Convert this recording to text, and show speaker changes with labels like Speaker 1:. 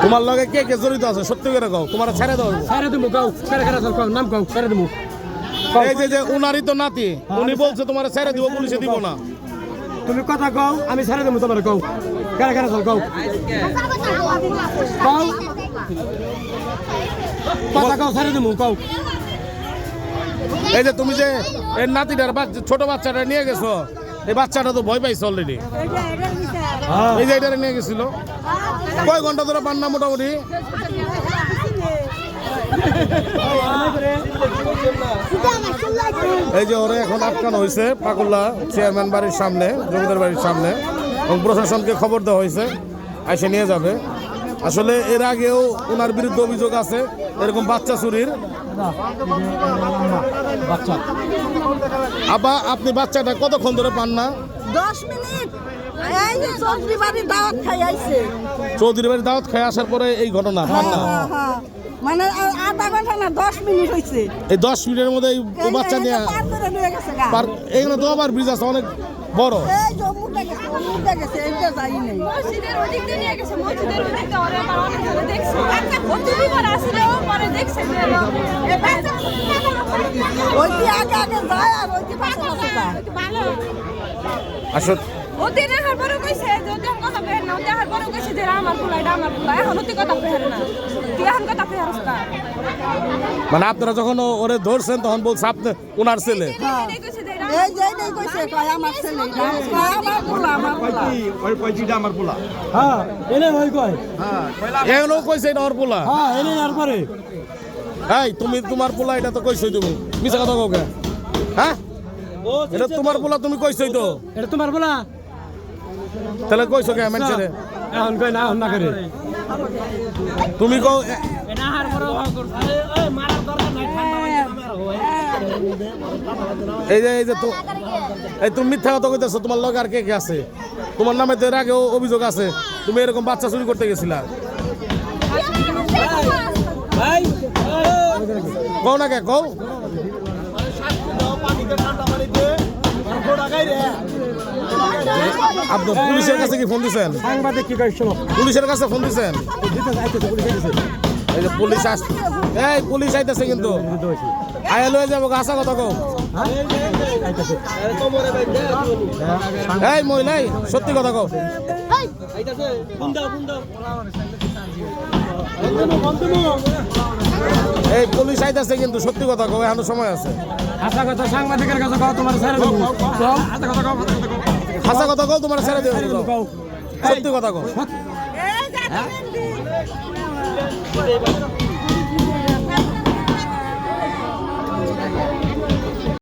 Speaker 1: তোমার লগে কে কে জড়িত আছে সত্যি করে কও, তোমার ছেড়ে দাও।
Speaker 2: ছেড়ে দেবো কাউ ছেড়ে কাউ নাম কাউ ছেড়ে দেবো।
Speaker 1: এই যে উনারই তো নাতি, উনি বলছে তোমার ছেড়ে দিব, পুলিশে দিব না।
Speaker 2: তুমি কথা কও, আমি ছেড়ে দেবো তোমার কও। কারা কারা চল কও কও কথা কও ছেড়ে দেবো কও।
Speaker 1: এই যে তুমি যে এর নাতিটার ছোট বাচ্চাটা নিয়ে গেছো, এই বাচ্চাটা তো ভয় পাইছে অলরেডি। এই যে এটা নিয়ে গেছিল, কয় ঘন্টা ধরে পান্না মোটামুটি? এই যে ওরে এখন আটকানো হয়েছে পাকুল্লা চেয়ারম্যান বাড়ির সামনে, জমিদার বাড়ির সামনে, এবং প্রশাসনকে খবর দেওয়া হয়েছে, এসে নিয়ে যাবে। আসলে এর আগেও ওনার বিরুদ্ধে অভিযোগ আছে এরকম বাচ্চা চুরির। আবা আপনি বাচ্চাটা কতক্ষণ ধরে পান না?
Speaker 3: 10 মিনিট। এই যে চৌধুরী বাড়ির দাওয়াত খাই আইছে।
Speaker 1: চৌধুরী বাড়ির দাওয়াত খাই আসার পরে এই ঘটনা পান না?
Speaker 3: মানে আধা ঘন্টা না 10 মিনিট হইছে।
Speaker 1: এই 10 মিনিটের মধ্যে এই বাচ্চা নিয়ে এইগুলো তো আবার ব্রিজ আছে অনেক বড়।
Speaker 3: এই জম্মুটা গেছে এইটা যাই নাই।
Speaker 4: মসজিদের ওদিক দিয়ে নিয়ে গেছে, মসজিদের ওদিক দিয়ে ওরে আমার অনেক ধরে দেখছে। ও তুমি পরে আসলে ও পরে দেখছে যে এই বাচ্চা
Speaker 3: ওই কি আগে যায় আর ওই কি পাশে যায়।
Speaker 4: ভালো
Speaker 1: আসলে
Speaker 4: ও দিন হার পরে কইছে যে ওদের কথা বের না, ওদের হার পরে কইছে যে আমার পোলা এটা আমার পোলা, এখন ওতে কথা বের না, তুই এখন কথা বের হস্তা।
Speaker 1: মানে আপনারা যখন ওরে ধরছেন তখন বলছে আপনি ওনার ছেলে?
Speaker 3: এই যে এই কইছে কয় আমার ছেলে, কয় আমার পোলা, আমার পোলা।
Speaker 2: ওই কইছিটা আমার পোলা। হ্যাঁ এনে ওই কয়। হ্যাঁ
Speaker 1: এখনো কইছে এটা ওর পোলা?
Speaker 2: হ্যাঁ এনে আর পরে
Speaker 1: এই তুমি তোমার পোলা এটা তো কইছই, তুমি মিছা কথা কও কে? হ্যাঁ এটা তোমার পোলা, তুমি কইছই তো।
Speaker 2: এটা তোমার পোলা?
Speaker 1: তাহলে কইছো কে মানুষের?
Speaker 2: এখন কই না না করে
Speaker 1: তুমি কও
Speaker 2: এটা হার বড় করছে। এই মারার দরকার নাই, ঠান্ডা মানে
Speaker 1: এই যে তো এই তুমি মিথ্যা কথা কইতেছো। তোমার লগে আর কে কে আছে? তোমার নামে তো এর আগেও অভিযোগ আছে তুমি এরকম বাচ্চা চুরি করতে গেছিলা।
Speaker 2: ভাই
Speaker 1: কও না কে কও? আপনি পুলিশের কাছে কি ফোন দিছেন?
Speaker 2: সাংবাদিক কি কইছো?
Speaker 1: পুলিশের কাছে ফোন দিছেন? এই যে পুলিশ আস, এই পুলিশ আইতেছে কিন্তু আয়া লয়ে যাবো। আসা কথা কও। এই মহিলাই সত্যি কথা কও। এই পুলিশ আইতেছে কিন্তু সত্যি কথা কও, এখনো সময় আছে।
Speaker 2: আশা কথা সাংবাদিকের কাছে কও, তোমার ছেড়ে দেবো।
Speaker 1: হাসা কথা কও, তোমার ছেড়ে দেবো। সত্যি কথা কও।